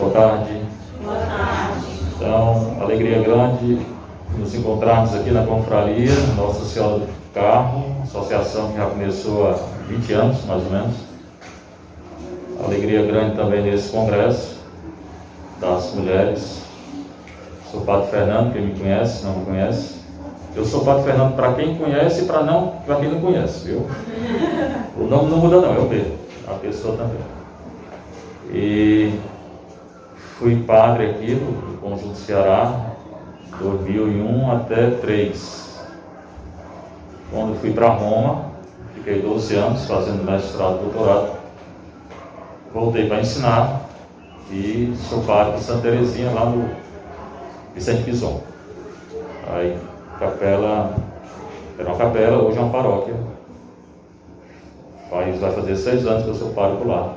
Boa tarde. Boa tarde. Então, alegria grande nos encontrarmos aqui na confraria Nossa Senhora do Carmo, associação que já começou há 20 anos, mais ou menos. Alegria grande também nesse congresso das mulheres. Sou Padre Fernando, quem me conhece, não me conhece. Eu sou Padre Fernando para quem conhece e para quem não conhece, viu? O nome não muda não, eu mesmo, a pessoa também. E fui padre aqui do Conjunto Ceará, 2001 até 2003. Quando fui para Roma, fiquei 12 anos fazendo mestrado e doutorado. Voltei para ensinar e sou padre de Santa Terezinha lá no Vicente Pison. Aí, capela, era uma capela, hoje é uma paróquia. Vai fazer 6 anos que eu sou pároco lá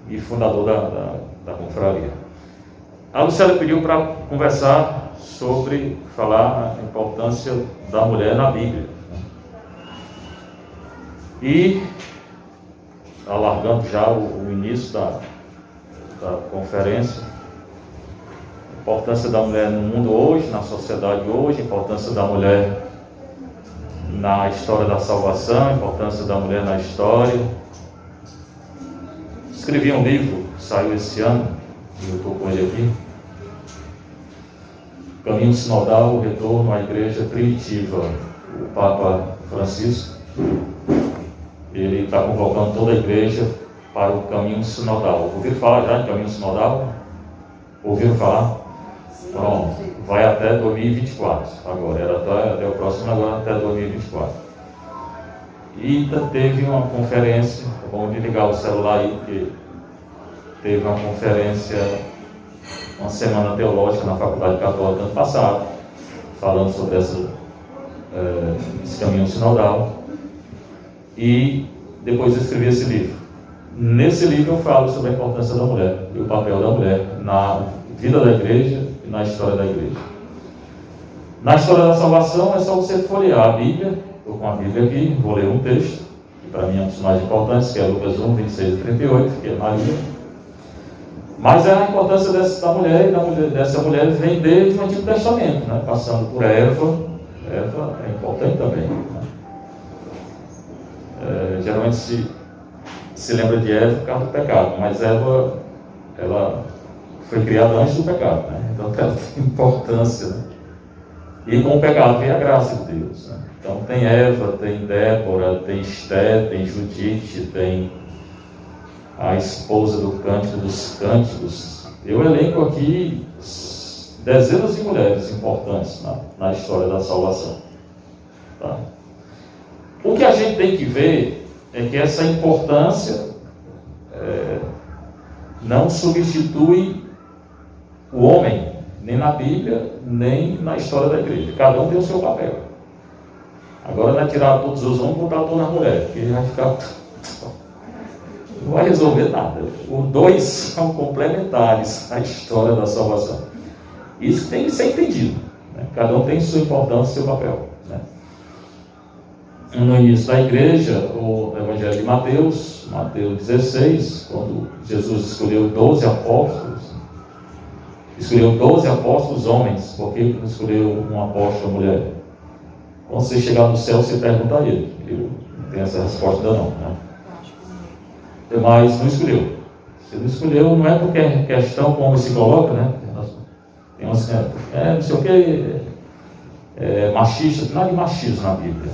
e fundador da confraria. A Lucélia pediu para conversar falar a importância da mulher na Bíblia. E, alargando já o início da conferência, a importância da mulher no mundo hoje, na sociedade hoje, a importância da mulher na história da salvação, a importância da mulher na história. Escrevi um livro, saiu esse ano, e eu estou com ele aqui, Caminho Sinodal, o Retorno à Igreja Primitiva. O Papa Francisco, ele está convocando toda a igreja para o Caminho Sinodal. Ouviram falar já de Caminho Sinodal? Ouviram falar? Pronto, vai até 2024, agora, era até o próximo, agora até 2024. E teve uma conferência, é bom de ligar o celular aí, porque teve uma conferência, uma semana teológica na Faculdade Católica ano passado, falando sobre esse caminho sinodal. E depois eu escrevi esse livro. Nesse livro eu falo sobre a importância da mulher e o papel da mulher na vida da igreja e na história da igreja. Na história da salvação é só você folhear a Bíblia. Estou com a Bíblia aqui, vou ler um texto, que para mim é um dos mais importantes, que é Lucas 1, 26 e 38, que é Maria. Mas a importância dessa mulher, dessa mulher vem desde o Antigo Testamento, né? Passando por Eva. Eva é importante também, né? Geralmente se lembra de Eva por causa do pecado, mas Eva, ela foi criada antes do pecado, né? Então ela tem importância, né? E com o pecado vem a graça de Deus, né? Então tem Eva, tem Débora, tem Esté, tem Judite, tem a esposa do Cântico dos Cânticos. Eu elenco aqui dezenas de mulheres importantes na história da salvação, tá? O que a gente tem que ver é que essa importância não substitui o homem, nem na Bíblia, nem na história da igreja. Cada um tem o seu papel. Agora não é tirar todos os homens e botar todas as mulheres, porque vai ficar... não vai resolver nada. Os dois são complementares na história da salvação. Isso tem que ser entendido, né? Cada um tem sua importância e seu papel, né? No início da igreja, o Evangelho de Mateus 16, quando Jesus escolheu 12 apóstolos, escolheu 12 apóstolos homens, por que não escolheu um apóstolo mulher? Quando você chegar no céu, você pergunta a ele. Eu não tenho essa resposta ainda não, né? Mas não escolheu. Se não escolheu, não é porque é questão como se coloca, né? Tem umas, não sei o que, machista, nada de machismo na Bíblia.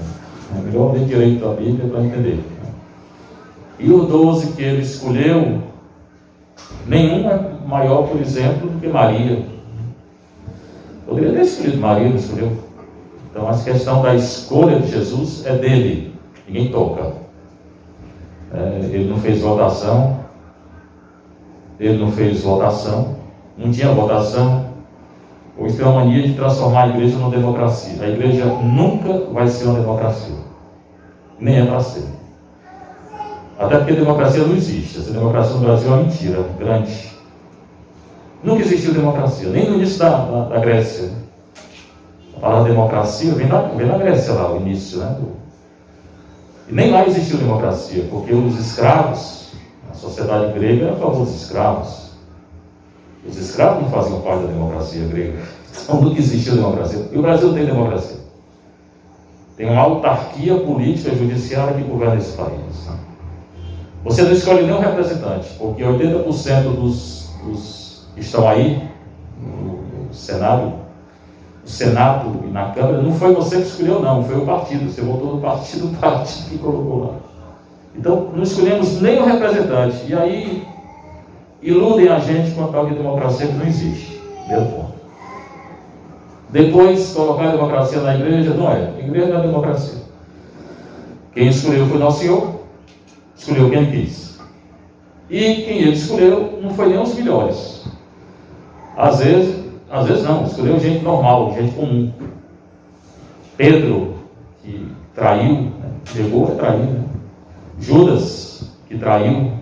É melhor ler direito a Bíblia para entender. E os 12 que ele escolheu, nenhum é maior, por exemplo, do que Maria. Poderia ter escolhido Maria, não escolheu. Então a questão da escolha de Jesus é dele, ninguém toca. Ele não fez votação, não tinha votação. Hoje tem uma mania de transformar a igreja numa democracia. A igreja nunca vai ser uma democracia, nem é para ser. Até porque a democracia não existe. Essa democracia no Brasil é uma mentira grande. Nunca existiu democracia, nem no início da Grécia. A palavra democracia vem da Grécia lá, o início, né? E nem lá existiu democracia, porque os escravos, a sociedade grega era a favor dos escravos. Os escravos não faziam parte da democracia grega. Então nunca existiu democracia. E o Brasil não tem democracia. Tem uma autarquia política judiciária que governa esse país. Você não escolhe nenhum representante, porque 80% dos que estão aí no Senado e na Câmara, não foi você que escolheu, não, foi o partido. Você votou no partido, o partido que colocou lá. Então, não escolhemos nenhum representante. E aí, iludem a gente com a tal de democracia que não existe. Primeiro ponto. Depois, colocar a democracia na igreja, não é. A igreja não é democracia. Quem escolheu foi Nosso Senhor, escolheu quem quis. E quem ele escolheu não foi nem os melhores. Às vezes não, escolheu gente normal, gente comum. Pedro, que traiu, né? Chegou a trair, né? Judas, que traiu.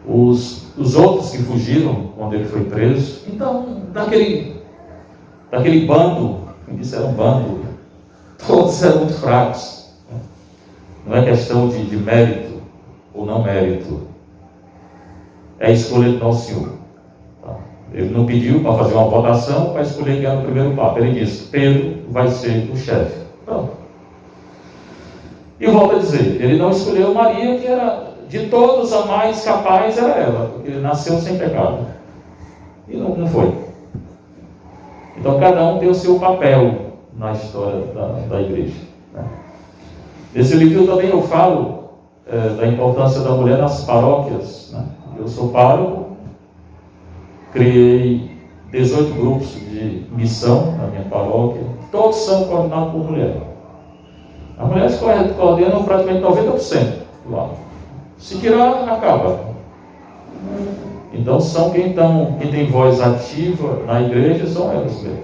Os outros que fugiram quando ele foi preso. Então, daquele bando, quem disse era um bando, todos eram muito fracos. Não é questão de mérito ou não mérito. É a escolha do Nosso Senhor. Tá? Ele não pediu para fazer uma votação para escolher quem era o primeiro Papa. Ele disse, Pedro vai ser o chefe. Pronto. E volto a dizer, ele não escolheu Maria, que era de todos a mais capaz, era ela, porque ele nasceu sem pecado. E não foi. Então cada um tem o seu papel na história da igreja. Né? Nesse livro também eu falo da importância da mulher nas paróquias. Né? Eu sou pároco, criei 18 grupos de missão na minha paróquia, todos são coordenados por mulher. As mulheres coordenam praticamente 90% do lado. Se tirar, acaba. Então são quem tem voz ativa na igreja, são elas mesmo.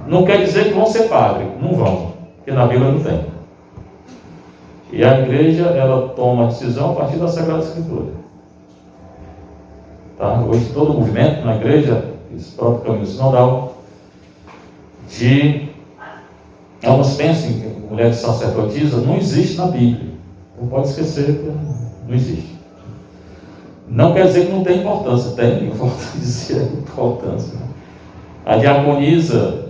Não quer dizer que vão ser padre, não vão, porque na Bíblia não tem. E a igreja, ela toma a decisão a partir da Sagrada Escritura. Tá? Hoje todo o movimento na igreja, esse próprio caminho sinodal, alguns pensam que mulheres sacerdotisas não existe na Bíblia. Não pode esquecer que não existe. Não quer dizer que não tem importância, tem, eu volto a dizer a importância. A diaconisa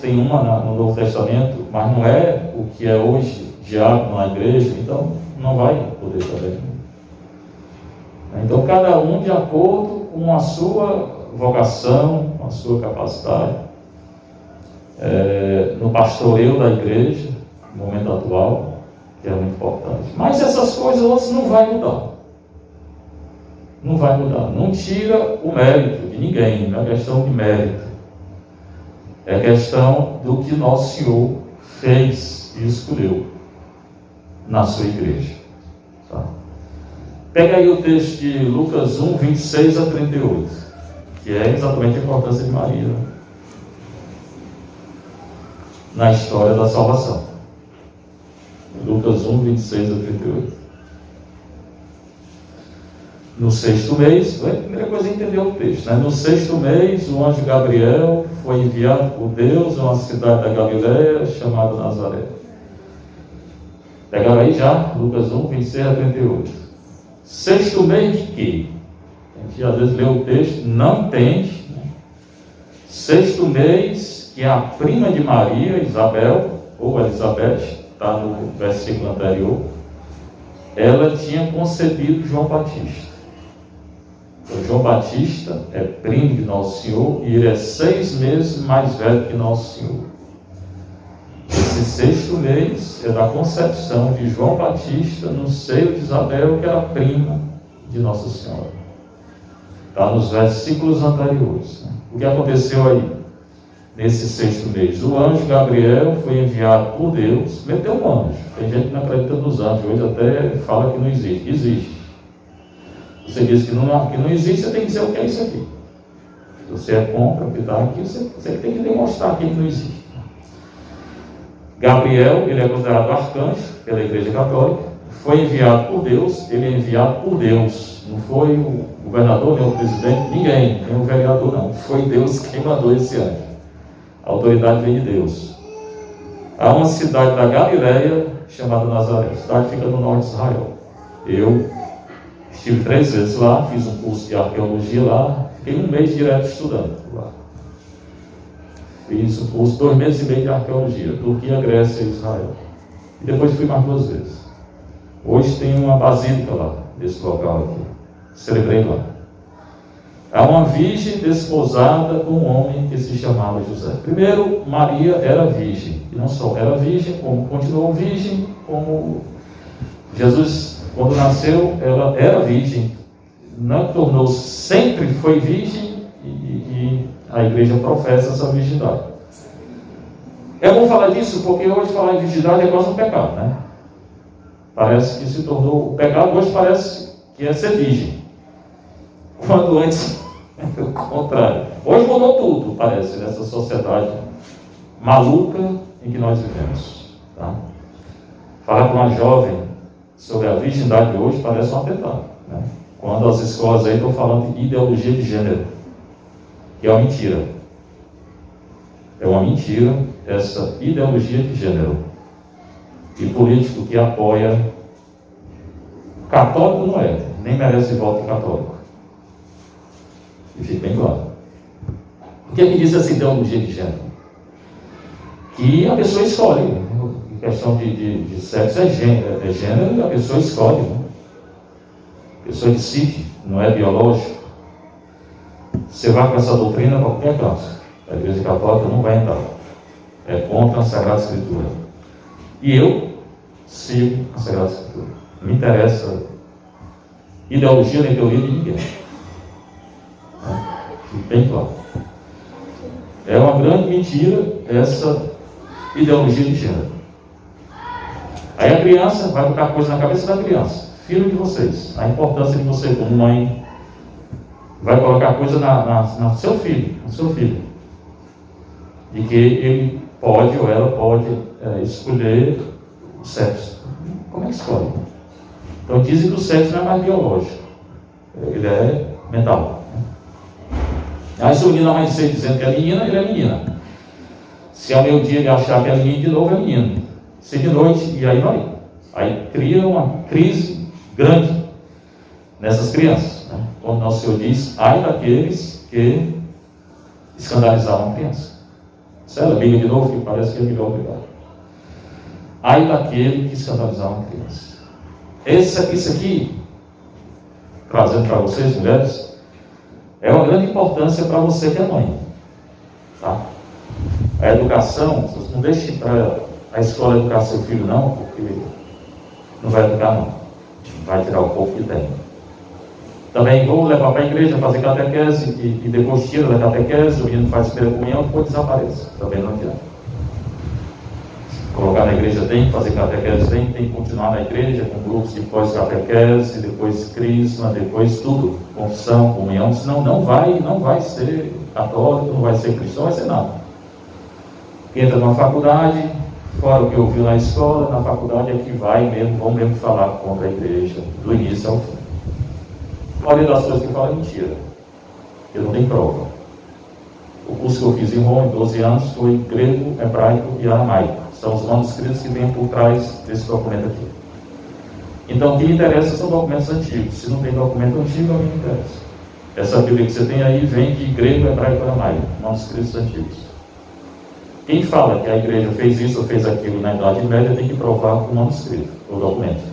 tem uma no Novo Testamento, mas não é o que é hoje diácono na igreja, então não vai poder saber. Então cada um de acordo com a sua vocação, com a sua capacidade, no pastoreio da igreja, no momento atual, que é muito importante. Mas essas coisas outras não vai mudar. Não vai mudar. Não tira o mérito de ninguém, não é questão de mérito. É questão do que Nosso Senhor fez e escolheu na sua igreja. Tá? Pega aí o texto de Lucas 1, 26 a 38, que é exatamente a importância de Maria na história da salvação. Lucas 1, 26 a 38. No 6º mês, a primeira coisa é entender o texto, né? No 6º mês, o anjo Gabriel foi enviado por Deus a uma cidade da Galileia chamada Nazaré. Pegaram aí já, Lucas 1, 26 a 38. 6º mês de quê? A gente às vezes lê o texto, não entende. Né? 6º mês, que é a prima de Maria, Isabel, ou Elizabeth, está no versículo anterior, ela tinha concebido João Batista. Então, João Batista é primo de Nosso Senhor e ele é 6 meses mais velho que Nosso Senhor. Esse 6º mês é da concepção de João Batista no seio de Isabel, que era prima de Nossa Senhora. Está nos versículos anteriores. Né? O que aconteceu aí? Nesse 6º mês, o anjo Gabriel foi enviado por Deus. Meteu um anjo. Tem gente que não acredita nos anjos, hoje até fala que não existe. Existe. Você diz que não existe, você tem que dizer o que é isso aqui. Se você é contra o que está aqui, você tem que demonstrar aqui que não existe. Gabriel, ele é considerado arcanjo pela Igreja Católica, foi enviado por Deus, ele é enviado por Deus. Não foi o governador, nem o presidente, ninguém, nem o vereador, não. Foi Deus quem mandou esse anjo. A autoridade vem de Deus. Há uma cidade da Galileia chamada Nazaré. A cidade fica no norte de Israel. Eu Estive 3 vezes lá, fiz um curso de arqueologia lá, fiquei 1 mês direto estudando lá. Fiz o curso 2 meses e meio de arqueologia, Turquia, Grécia e Israel. E depois fui mais 2 vezes. Hoje tem uma basílica lá, nesse local aqui. Celebrei lá. Há uma virgem desposada com um homem que se chamava José. Primeiro, Maria era virgem. E não só era virgem, como continuou virgem, como Jesus, quando nasceu, ela era virgem. Não tornou-se, sempre foi virgem, e a igreja professa essa virgindade. É bom falar disso, porque hoje falar em virgindade é quase um pecado, né? Parece que se tornou o pecado, hoje parece que é ser virgem. Quando antes é o contrário. Hoje mudou tudo, parece, nessa sociedade maluca em que nós vivemos. Tá? Falar para uma jovem sobre a virgindade de hoje parece um atentado, né? Quando as escolas aí estão falando de ideologia de gênero, que é uma mentira. É uma mentira essa ideologia de gênero. E político que apoia, católico não é, nem merece voto católico. E fique bem claro. O que é que diz essa ideologia de gênero? Que a pessoa escolhe. Né? A questão de sexo é gênero, e a pessoa escolhe. Né? A pessoa decide, não é biológico. Você vai com essa doutrina para qualquer canto. A Igreja Católica não vai entrar. É contra a Sagrada Escritura. E eu sigo a Sagrada Escritura. Não me interessa ideologia nem teoria de ninguém. Bem claro. É uma grande mentira essa ideologia de gênero. Aí a criança vai colocar coisa na cabeça da criança. Filho de vocês. A importância de você como mãe vai colocar coisa no seu filho. No seu filho. De que ele pode ou ela pode escolher o sexo. Como é que escolhe? Então dizem que o sexo não é mais biológico. Ele é mental. Aí se o menino amanhecer dizendo que é menina, ele é menina. Se ao meio-dia ele achar que é menino, de novo é menino. Se de noite, e aí vai. Aí cria uma crise grande nessas crianças. Né? Quando nosso Senhor diz, ai daqueles que escandalizaram a criança. Se ela briga de novo, que parece que é melhor brigar. Ai daquele que escandalizaram a criança. Isso aqui, trazendo para vocês, mulheres, é uma grande importância para você que é mãe. Tá? A educação, não deixe para a escola educar seu filho não, porque não vai educar não. Vai tirar o pouco que tem. Também vou levar para a igreja fazer catequese e depois tira da catequese, o menino faz primeira comunhão, depois desaparece. Também não adianta. Colocar na igreja tem, fazer catequese tem que continuar na igreja com grupos de pós-catequese, depois crisma, depois tudo, confissão, comunhão, senão não vai ser católico, não vai ser cristão, não vai ser nada. Entra numa faculdade, fora o que ouviu na escola, na faculdade é que vão mesmo falar contra a igreja, do início ao fim. A maioria das coisas que fala é mentira, porque não tem prova. O curso que eu fiz em Roma, em 12 anos, foi grego, hebraico e aramaico. São os manuscritos que vêm por trás desse documento aqui. Então, o que me interessa são documentos antigos. Se não tem documento antigo, não me interessa. Essa Bíblia que você tem aí vem de grego, hebraico e aramaico, manuscritos antigos. Quem fala que a igreja fez isso ou fez aquilo na Idade Média tem que provar com o manuscrito, o documento.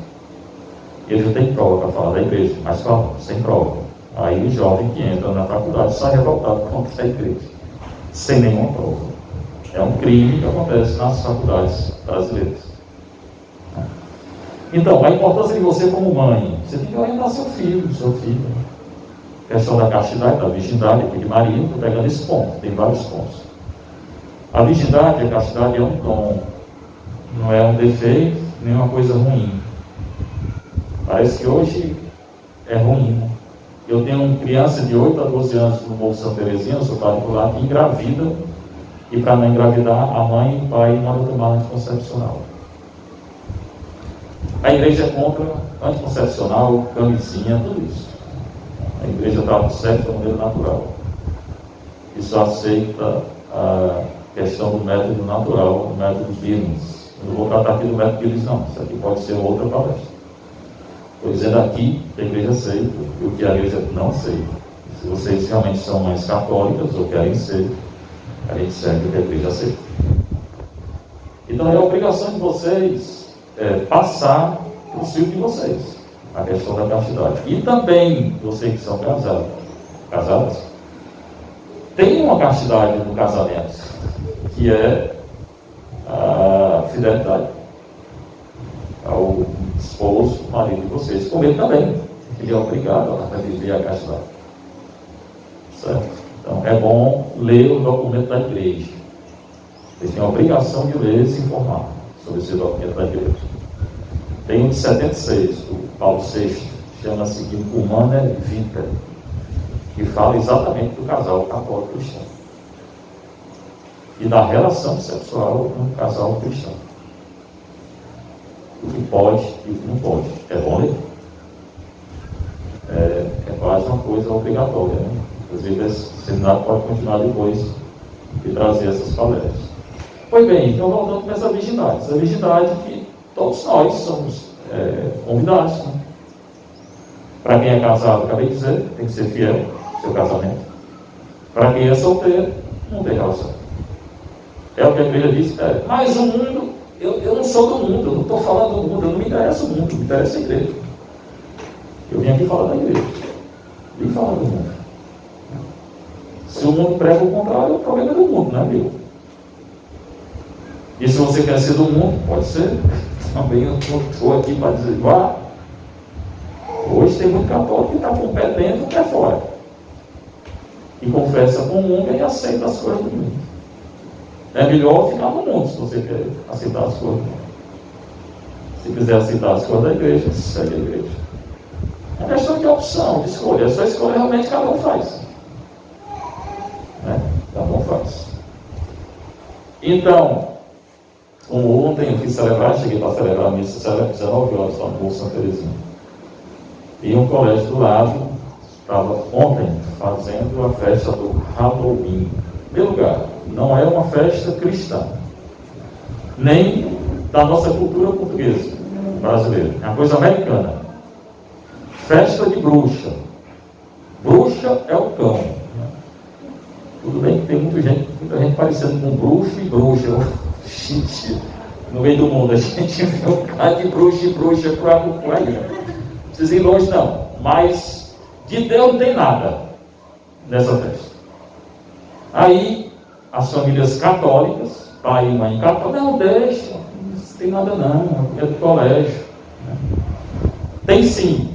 Ele já tem prova para falar da igreja, mas fala, sem prova. Aí o jovem que entra na faculdade sai revoltado contra a igreja, sem nenhuma prova. É um crime que acontece nas faculdades brasileiras. Então, a importância de você como mãe, você tem que orientar seu filho. A questão da castidade, da virgindade, aqui de Maria, estou pegando esse ponto, tem vários pontos. A virgindade, a castidade é um dom, não é um defeito, nem uma coisa ruim. Parece que hoje é ruim. Eu tenho uma criança de 8 a 12 anos no Morro Santa Terezinha, eu sou particular, que engravida, e para não engravidar, a mãe e o pai mandam tomar anticoncepcional. A igreja é contra anticoncepcional, camisinha, tudo isso. A igreja está no sexo de maneira natural. E só aceita a questão do método natural, do método Billings. Eu não vou tratar aqui do método Billings não, isso aqui pode ser outra palestra. Estou dizendo aqui que a igreja aceita e o que a igreja não aceita. Se vocês realmente são mães católicas ou querem ser, a gente segue o que a igreja aceita. Então é a obrigação de vocês passar para os filhos de vocês a questão da castidade. E também, vocês que são casadas, tem uma castidade no casamento, que é a fidelidade ao esposo, marido de vocês, como ele também. Ele é obrigado a viver a castidade. Certo? Então é bom ler o documento da igreja. Eles têm a obrigação de ler e se informar sobre esse documento da igreja. Tem um de 76, do Paulo VI, chama-se Humana Vita, que fala exatamente do casal católico cristão e da relação sexual com o casal cristão. O que pode e o que não pode. É bom ler? É quase uma coisa obrigatória, né? Inclusive, esse seminário pode continuar depois de trazer essas palestras. Pois bem, então voltando para essa virgindade. Essa virgindade que todos nós somos convidados, né? Para quem é casado, acabei de dizer, tem que ser fiel ao seu casamento. Para quem é solteiro, não tem relação. É o que a igreja diz, mas o mundo, eu não sou do mundo, eu não estou falando do mundo, eu não me interessa o mundo, me interessa a igreja. Eu vim aqui falar da igreja, vim falar do mundo. Se o mundo prega o contrário, o problema é do mundo, não é meu. E se você quer ser do mundo, pode ser. Também eu estou aqui para dizer, vá. Hoje tem muito católico que está com o pé dentro e o pé fora. E confessa com o mundo e aceita as coisas do mundo. É melhor ficar no mundo se você quer aceitar as coisas do mundo. Se quiser aceitar as coisas da igreja, segue a igreja. É uma questão de opção, de escolha. Essa escolha realmente cada um faz. Cada um faz. Então, como ontem eu fui celebrar, cheguei para celebrar a missa 19 horas lá no Morro Santa Teresinha. E um colégio do lado estava ontem fazendo a festa do Halloween. Em primeiro lugar, não é uma festa cristã, nem da nossa cultura portuguesa, brasileira. É uma coisa americana. Festa de bruxa. Bruxa é o cão. Tudo bem que tem muita gente parecendo com bruxo e bruxa. No meio do mundo, a gente vê um cara de bruxa e bruxa por aí. Não precisa ir longe, não. Mas de Deus não tem nada nessa festa. Aí, as famílias católicas, pai e mãe católicos, não deixa, não tem nada não, é do colégio. Tem sim.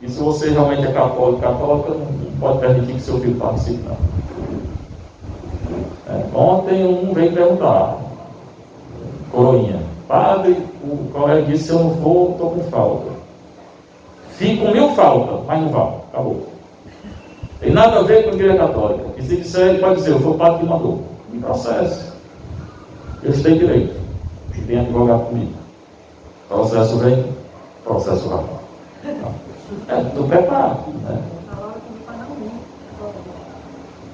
E se você realmente é católica, não pode permitir que seu filho participe, não. Ontem um veio perguntar, coroinha, padre, o colégio disse, se eu não for, estou com falta. Fico com 1000 faltas, mas não vale, acabou. Tem nada a ver com a igreja católica. E se disser, ele pode dizer, eu fui o padre que mandou. Me processo. Eu tenho direito. E tem advogado comigo. Processo vem, processo vai. Estou preparado, né?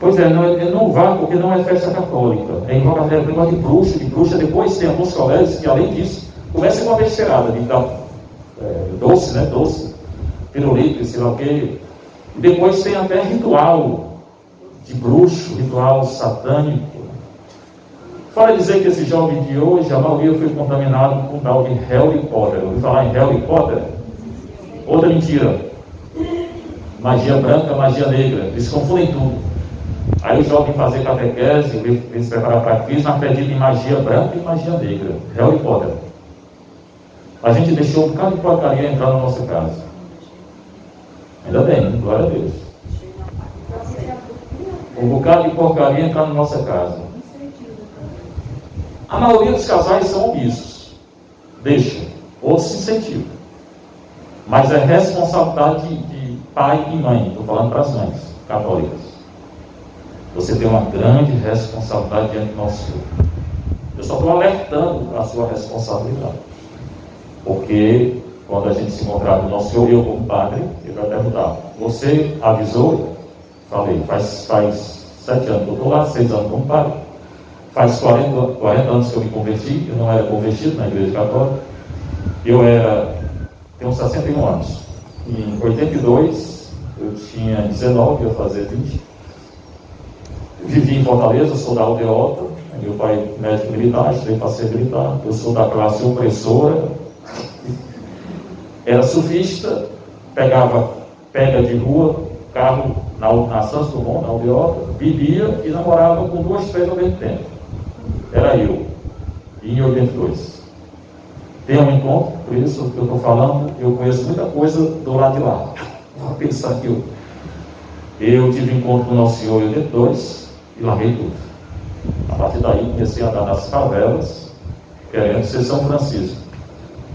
Pois é, não vá porque não é festa católica. É negócio de bruxa. Depois tem alguns colégios que, além disso, começam com uma besteirada de dar doce, né? Doce, pirulito, sei lá o quê. E depois tem até ritual de bruxo, ritual satânico. Fora dizer que esse jovem de hoje, a maioria foi contaminado com tal de Harry Potter. Ouviu falar em Harry Potter? Outra mentira. Magia branca, magia negra. Eles confundem tudo. Aí o jovem fazer catequese, ele se preparar para Cristo, acredita em magia branca e magia negra. Harry Potter. A gente deixou um bocado de porcaria entrar na nossa casa. Ainda bem, glória a Deus. Um bocado de porcaria entrar na nossa casa. A maioria dos casais são omissos. Deixa. Outros se incentivam. Mas é responsabilidade de pai e mãe. Estou falando para as mães católicas. Você tem uma grande responsabilidade diante do nosso Senhor. Eu só estou alertando a sua responsabilidade. Porque quando a gente se encontrar com o nosso Senhor, eu como padre, ele vai perguntar, você avisou? Falei, faz 7 anos que eu estou lá, 6 anos como padre. Faz 40 anos que eu me converti, eu não era convertido na igreja católica. Tenho 61 anos. Em 82, eu tinha 19, ia fazer 20. Vivi em Fortaleza, sou da aldeota. Meu pai médico militar, estudei para ser militar. Eu sou da classe opressora. Era surfista, pega de rua, carro na Santos Dumont, na aldeota, bebia e namorava com 2, 3 ao mesmo tempo. Era eu, em 82. Tem um encontro, por isso que eu estou falando, eu conheço muita coisa do lado de lá. Vou pensar que eu tive encontro com o Nosso Senhor em 82 e larguei tudo. A partir daí comecei a andar nas favelas, querendo ser São Francisco.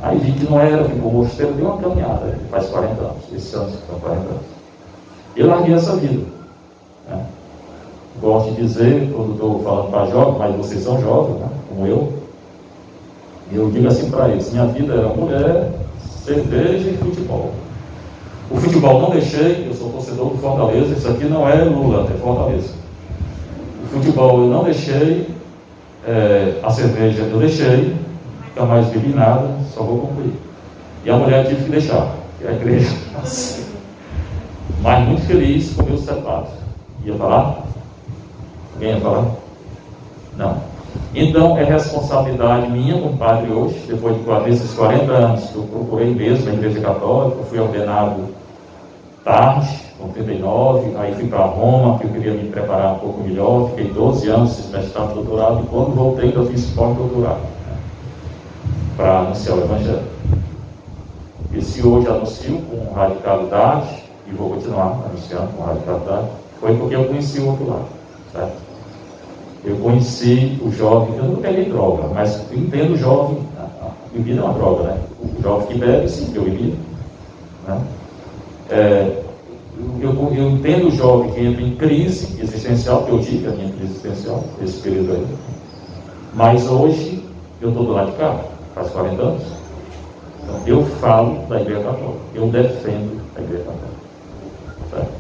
Aí vi que não era, vim para o mosteiro, deu uma caminhada, faz 40 anos, esse ano são 40 anos. Eu larguei essa vida. Né? Gosto de dizer, quando estou falando para jovens, mas vocês são jovens, né? Como eu digo assim para eles: minha vida era mulher, cerveja e futebol. O futebol não deixei, eu sou torcedor do Fortaleza, isso aqui não é Lula, é Fortaleza. O futebol eu não deixei, a cerveja eu deixei, nunca mais bebi nada, só vou cumprir. E a mulher tive que deixar, que a igreja assim. Mas muito feliz com meus separados. Ia falar? Alguém ia falar? Não. Então é responsabilidade minha como padre hoje, depois desses 40 anos que eu procurei mesmo a Igreja Católica, fui ordenado tarde, com 39, aí fui para Roma, porque eu queria me preparar um pouco melhor, fiquei 12 anos, fiz mestrado e doutorado, e quando voltei ainda fiz pós-doutorado, né, para anunciar o Evangelho. E se hoje anuncio com radicalidade, e vou continuar anunciando com radicalidade, foi porque eu conheci o outro lado, certo? Eu conheci o jovem, eu não peguei droga, mas eu entendo o jovem, a bebida é uma droga, né? O jovem que bebe, sim, que eu bebi, né? Eu entendo o jovem que entra em crise existencial, que eu tive a minha crise existencial, esse período aí. Mas hoje, eu estou do lado de cá, faz 40 anos. Então, eu falo da Igreja Católica, eu defendo a Igreja Católica. Certo?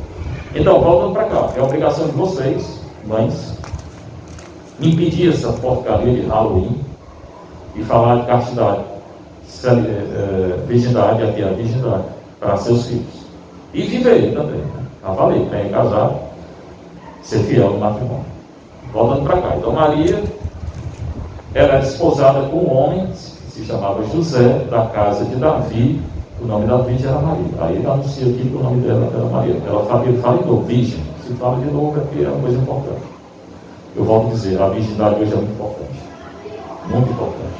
Então, voltando para cá, é obrigação de vocês, mães, impedir essa porcaria de Halloween e falar de castidade, virgindade, aqui a virgindade, para seus filhos. E viver também, né? Já falei, tem que casar, ser fiel no matrimônio. Voltando para cá. Então, Maria era desposada com um homem, se chamava José, da casa de Davi. O nome da virgem era Maria. Aí ele anuncia aqui que o nome dela era Maria. Ele fala de novo, virgem. Se fala de novo, é porque é uma coisa importante. Eu volto a dizer, a virgindade hoje é muito importante. Muito importante.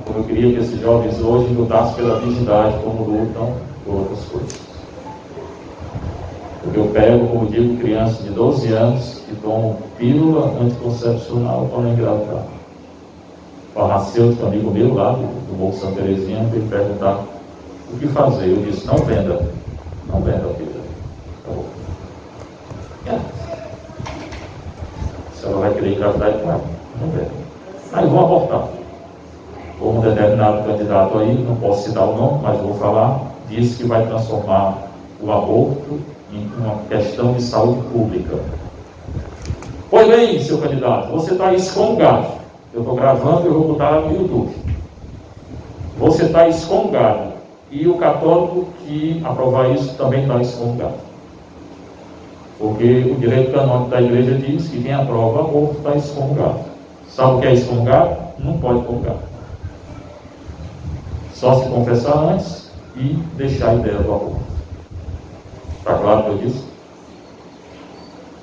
Como eu queria que esses jovens hoje lutassem pela virgindade, como lutam por outras coisas. Porque eu pego, como digo, crianças de 12 anos que tomam pílula anticoncepcional para engravidar. Farmacêutico, amigo meu lá do Morro Santa Terezinha, veio perguntar o que fazer. Eu disse: não venda. Não venda a pílula. Acabou. Se ela vai querer engravidar, claro, não venda. Aí vão abortar. Ou um determinado candidato aí, não posso citar o nome, mas vou falar, diz que vai transformar o aborto em uma questão de saúde pública. Pois bem, seu candidato, você está excomungado. Eu estou gravando e eu vou botar no YouTube. Você está excomungado. E o católico que aprovar isso também está excomungado. Porque o direito canônico da igreja diz que quem aprova o aborto está excomungado. Sabe o que é excomungado? Não pode comungar. Só se confessar antes e deixar a ideia do aborto. Está claro o que eu disse?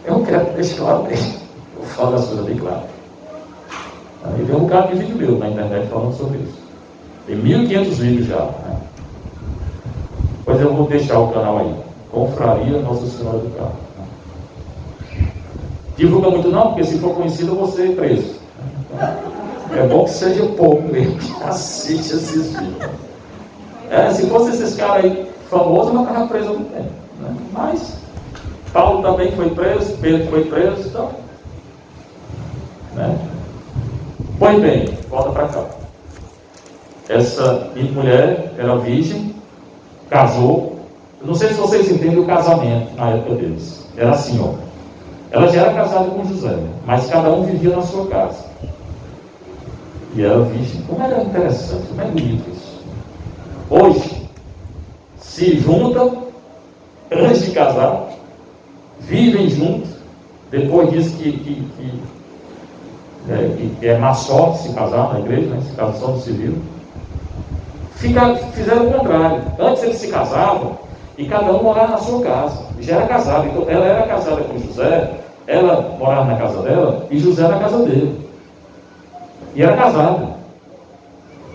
Eu quero deixar claro bem. Eu falo as coisas bem claras. Aí tem um bocado de vídeo meu na internet falando sobre isso. Tem 1.500 vídeos já. Né? Pois eu vou deixar o canal aí. Confraria Nossa Senhora do Carmo. Né? Divulga muito não, porque se for conhecido eu vou ser preso. Então, é bom que seja pouco mesmo que assiste esses vídeos. Se fosse esses caras aí famosos, eu estava preso há muito tempo. Né? Mas Paulo também foi preso, Pedro foi preso, então. Né? Pois bem, volta para cá. Essa mulher era virgem, casou. Eu não sei se vocês entendem o casamento na época deles. Era assim, ó. Ela já era casada com José, mas cada um vivia na sua casa. E era virgem. Como era interessante, como é bonito isso. Hoje, se juntam antes de casar, vivem juntos, depois diz que é má sorte se casar na igreja, né? Se casar só no civil. Fizeram o contrário. Antes eles se casavam e cada um morava na sua casa. Já era casado. Então, ela era casada com José, ela morava na casa dela e José na casa dele. E era casada.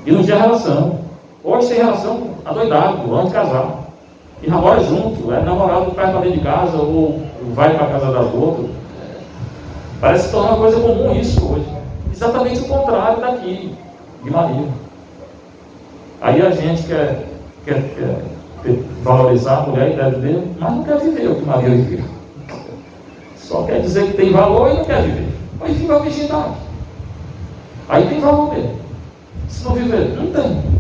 E não tinha relação. Hoje tem relação adoidado, antes de casar. E namora junto, é namorado traz para dentro de casa ou vai para a casa das outras. Parece que torna uma coisa comum isso hoje. Exatamente o contrário daqui, de Maria. Aí a gente quer valorizar a mulher e deve viver, mas não quer viver o que Maria viveu. Só quer dizer que tem valor e não quer viver. Aí vive a virgindade. Aí tem valor mesmo. Se não viver, não tem.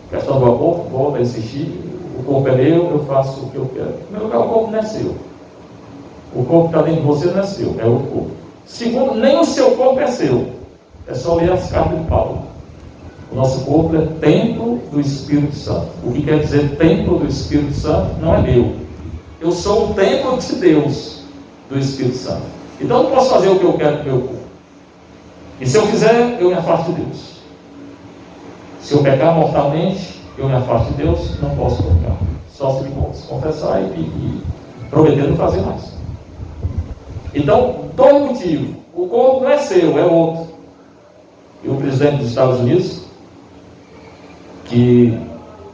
Questão do aborto, volto a insistir. O corpo é meu, eu faço o que eu quero. Em primeiro lugar, o corpo não é seu. O corpo que está dentro de você não é seu, é outro corpo. Segundo, nem o seu corpo é seu. É só ler as cartas de Paulo. O nosso corpo é templo do Espírito Santo. O que quer dizer templo do Espírito Santo não é meu. Eu sou um templo de Deus, do Espírito Santo. Então eu não posso fazer o que eu quero com o meu corpo. E se eu fizer, eu me afasto de Deus. Se eu pecar mortalmente, eu me afasto de Deus, não posso pecar. Só se me confessar e prometer não fazer mais. Então, dois motivos. O corpo não é seu, é outro. E o presidente dos Estados Unidos, que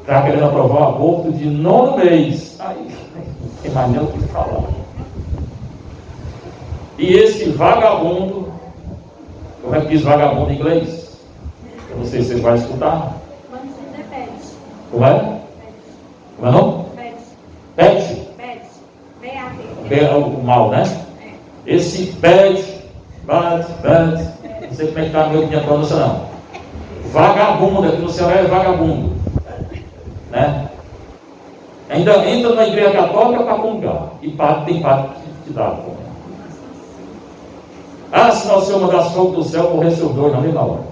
está querendo aprovar o aborto de 9 mês. Aí, não tem mais nem o que falar. E esse vagabundo, como é que diz vagabundo em inglês? Eu não sei se você vai escutar. Como é? Como é o nome? Pet. O mal, né? Esse bad, não sei como é que está a minha pronúncia não. Vagabundo, aqui no Ceará é vagabundo. Né? Ainda entra na igreja católica para comungar. E tem padre que dá. Ah, se Nosso Senhor mandasse fogo do céu, morrer seus dois na mesma hora.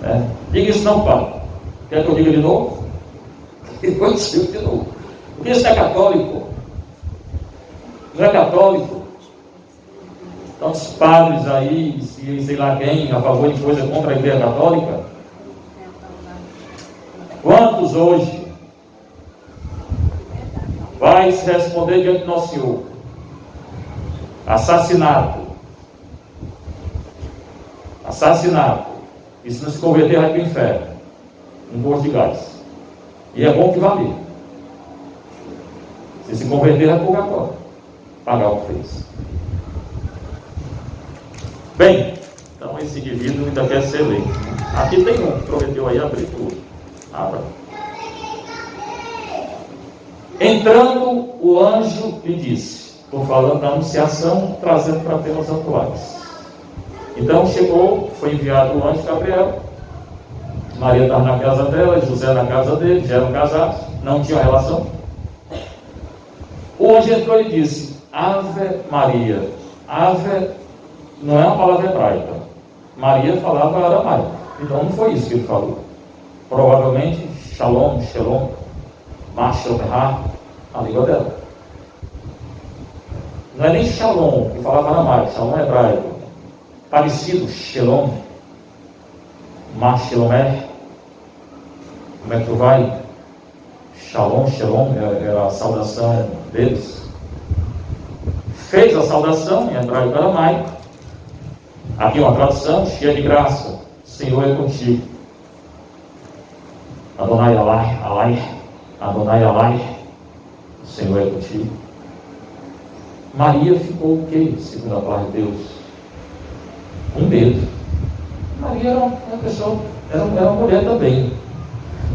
Né? Diga isso não, padre. Quer que eu diga de novo? E vou dizer de novo. Porque isso é católico. Não é católico. Tantos padres aí, sei lá quem, a favor de coisa contra a igreja católica. Quantos hoje vai se responder diante do Nosso Senhor? Assassinato. E se não se converter, vai para o inferno. Um gosto de gás. E é bom que vá mesmo. Se converter, vai para o purgatório. Pagar o que fez. Bem, então esse indivíduo ainda quer ser eleito. Aqui tem um que prometeu aí abrir tudo. Abra. Entrando, o anjo lhe disse. Estou falando da anunciação, trazendo para temas atuais. Então chegou, foi enviado o anjo Gabriel. Maria estava na casa dela, José na casa dele, já eram casados, não tinham relação. O anjo entrou e disse: Ave Maria. Ave não é uma palavra hebraica. Maria falava aramaico. Então não foi isso que ele falou. Provavelmente, Shalom, Mashallah, a língua dela. Não é nem Shalom, que falava aramaico, Shalom é hebraico. Parecido, Shalom, Mashalomé. Como é que tu vai? Shalom, era a saudação deles. Fez a saudação em hebraico aramaico. Aqui uma tradução, cheia de graça. O Senhor é contigo. Adonai Alai. O Senhor é contigo. Maria ficou o quê? Segundo a palavra de Deus. Com medo. Maria era uma pessoa, era uma mulher também.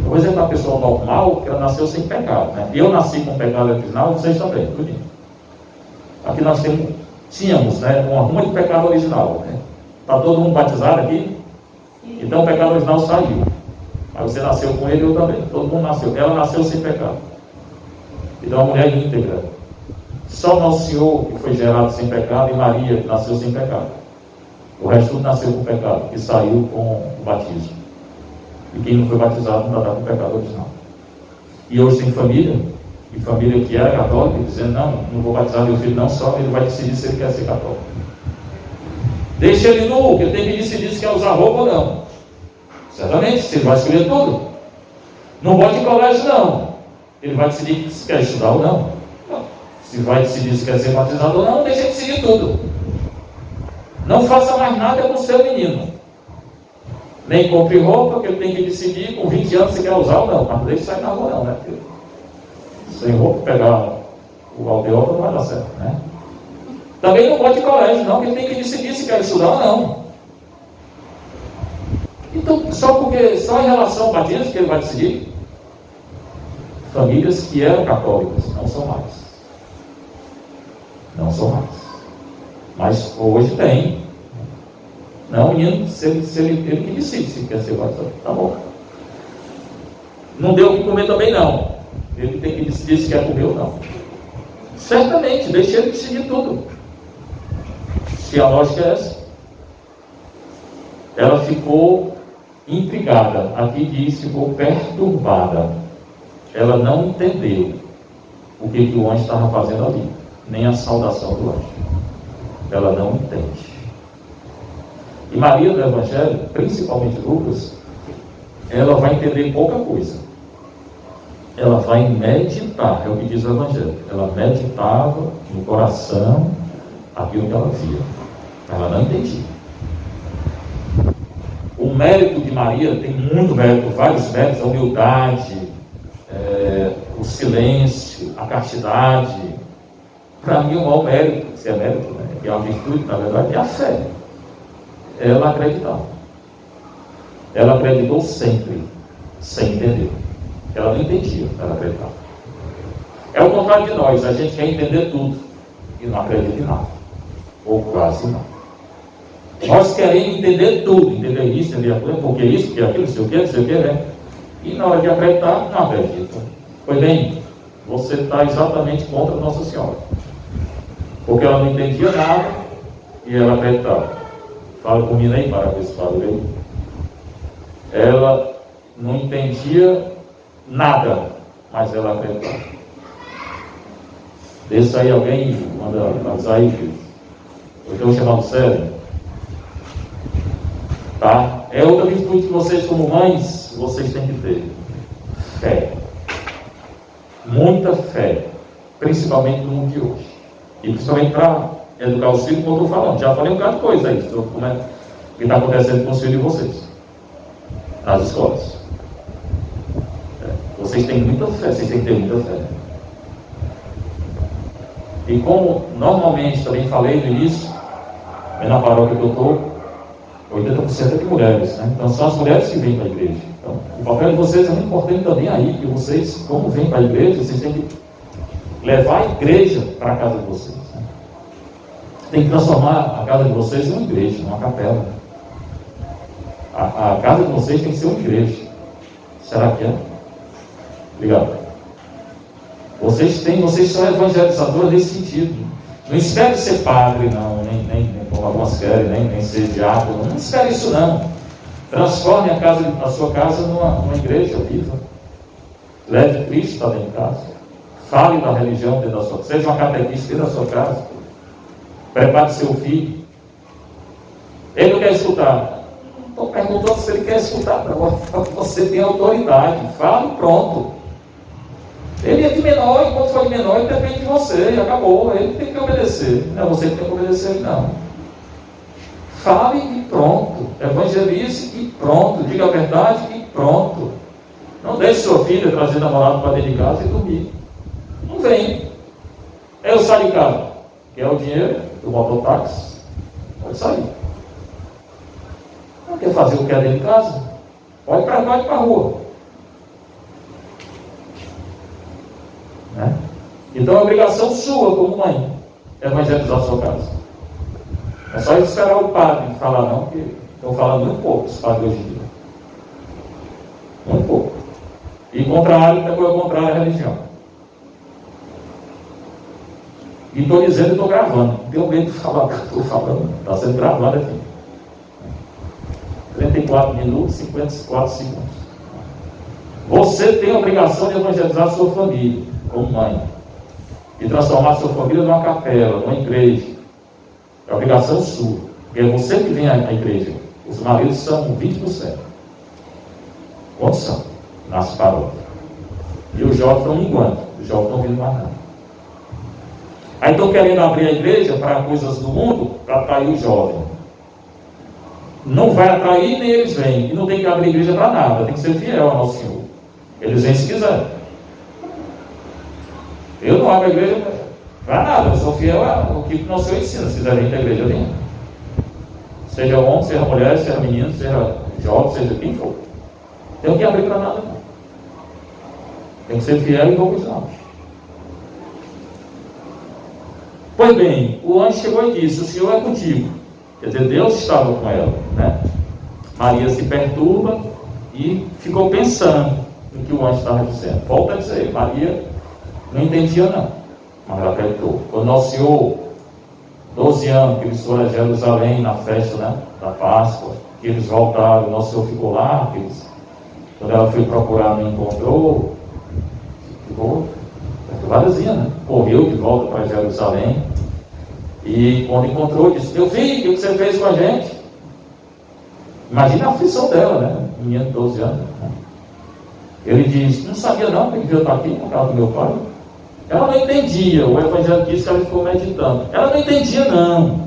Por exemplo, uma pessoa normal, que ela nasceu sem pecado. Né? Eu nasci com pecado original, vocês também, tudo bem. Aqui nós tínhamos, né, uma ruma de pecado original. Né? Está todo mundo batizado aqui? Então o pecado original saiu. Aí você nasceu com ele, eu também. Todo mundo nasceu. Ela nasceu sem pecado. Então a mulher íntegra. Só Nosso Senhor que foi gerado sem pecado e Maria que nasceu sem pecado. O resto tudo nasceu com pecado, que saiu com o batismo. E quem não foi batizado não está com o pecado original. E hoje tem família, e família que era católica, dizendo, não vou batizar meu filho não, só ele vai decidir se ele quer ser católico. Deixa ele nu, que ele tem que decidir se quer usar roupa ou não. Certamente, se ele vai escolher tudo. Não bote em colégio não. Ele vai decidir se quer estudar ou não. Se vai decidir se quer ser batizado ou não, deixa ele decidir tudo. Não faça mais nada com o seu menino. Nem compre roupa, que ele tem que decidir com 20 anos se quer usar ou não. Mas não deixe sair na rua não, né? Porque sem roupa, pegar o aldeota não vai dar certo, né? Também não bote em colégio não, que ele tem que decidir se quer estudar ou não. Então, só em relação ao batismo que ele vai decidir. Famílias que eram católicas, não são mais. Não são mais. Mas hoje tem. Não, menino, ele que decide se quer ser batizado. Tá bom. Não deu o que comer também não. Ele tem que decidir se quer comer ou não. Certamente, deixa ele decidir tudo. Se a lógica é essa. Ela ficou intrigada. Aqui diz, ficou perturbada. Ela não entendeu o que o anjo estava fazendo ali. Nem a saudação do anjo. Ela não entende. E Maria do Evangelho, principalmente Lucas, ela vai entender pouca coisa. Ela vai meditar, é o que diz o Evangelho. Ela meditava no coração aquilo que ela via. Ela não entendia. O mérito de Maria tem muito mérito, vários méritos, a humildade, o silêncio, a castidade. Para mim, o maior mérito, se é mérito, né, que é uma virtude, na verdade, é a fé. Ela acreditava. Ela acreditou sempre, sem entender. Ela não entendia, ela acreditava. É o contrário de nós, a gente quer entender tudo e não acredita em nada. Ou quase não. Nós queremos entender tudo, entender isso, entender aquilo, porque isso, porque aquilo, sei o que, né? E na hora de acreditar, não acredita. Pois bem, você está exatamente contra Nossa Senhora. Porque ela não entendia nada e ela acreditava. Fala comigo aí, para ver se fala aí. Ela não entendia nada, mas ela acreditava. Desse aí alguém manda avisar aí, filho. Eu tenho chamado sério. Tá? É outra virtude que vocês, como mães, vocês têm que ter. Fé. Muita fé. Principalmente no mundo de hoje. E principalmente para educar os filhos, como eu estou falando. Já falei um bocado de coisa aí, como é que está acontecendo com os filhos de vocês. Nas escolas. Vocês têm muita fé, vocês têm que ter muita fé. E como normalmente também falei no início, na paróquia que eu estou, 80% é de mulheres, né? Então são as mulheres que vêm para a igreja. Então, o papel de vocês é muito importante também aí, que vocês, como vêm para a igreja, vocês têm que levar a igreja para a casa de vocês. Né? Tem que transformar a casa de vocês em uma igreja, numa capela. A casa de vocês tem que ser uma igreja. Será que é? Obrigado. Vocês são evangelizadores nesse sentido. Não espere ser padre, não, nem como algumas querem, nem ser diácono. Não espere isso, não. Transforme a sua casa numa igreja viva. Leve Cristo para dentro de casa. Fale da religião dentro da sua casa. Seja uma catequista dentro da sua casa. Prepare seu filho. Ele não quer escutar. Estou perguntando se ele quer escutar. Você tem autoridade. Fale e pronto. Ele é de menor, enquanto for de menor, ele depende de você, e acabou. Ele tem que obedecer. Não é você que tem que obedecer ele, não. Fale e pronto. Evangelize e pronto. Diga a verdade e pronto. Não deixe sua filha trazer namorado para dentro de casa e dormir. Não vem. Eu saio de casa. Quer o dinheiro do mototáxi? Pode sair. Não quer fazer o que é dentro de casa? Pode ir para a rua. Né? Então é obrigação sua como mãe evangelizar a sua casa. É só esperar o padre falar não, que estão falando muito pouco os padres hoje em dia. Muito pouco. E contrário, depois é contrário à religião. E estou dizendo e estou gravando. Não tenho medo de falar o que estou falando. Está sendo gravado aqui. 34 minutos e 54 segundos. Você tem a obrigação de evangelizar a sua família, como mãe, e transformar a sua família numa capela, numa igreja. É obrigação sua, porque é você que vem à igreja. Os maridos são 20%. Quantos são? Nas paróquias. E os jovens estão minguando, os jovens estão vindo mais nada. Aí estão querendo abrir a igreja para coisas do mundo, para atrair o jovem. Não vai atrair, nem eles vêm. E não tem que abrir a igreja para nada, tem que ser fiel ao nosso Senhor. Eles vêm se quiserem. Eu não abro a igreja para nada, eu sou fiel ao que o nosso Senhor ensina. Se quiser vir para a igreja, venha. Seja homem, seja mulher, seja menino, seja jovem, seja quem for. Tem que abrir para nada, não. Tem que ser fiel e poucos não. Pois bem, o anjo chegou e disse: o Senhor é contigo. Quer dizer, Deus estava com ela, né? Maria se perturba e ficou pensando no que o anjo estava dizendo. Volta a dizer, Maria não entendia não, mas ela acreditou. Quando Nosso Senhor, 12 anos, que eles foram a Jerusalém na festa, né, da Páscoa, que eles voltaram, Nosso Senhor ficou lá, quando ela foi procurar não encontrou, ficou perturbadazinha, né? Correu de volta para Jerusalém. E quando encontrou, disse: meu filho, o que você fez com a gente? Imagina a aflição dela, né? Menino de 12 anos. Né? Ele diz: não sabia não que eu estar aqui na casa do meu pai. Ela não entendia. O evangelho diz que ela ficou meditando. Ela não entendia não.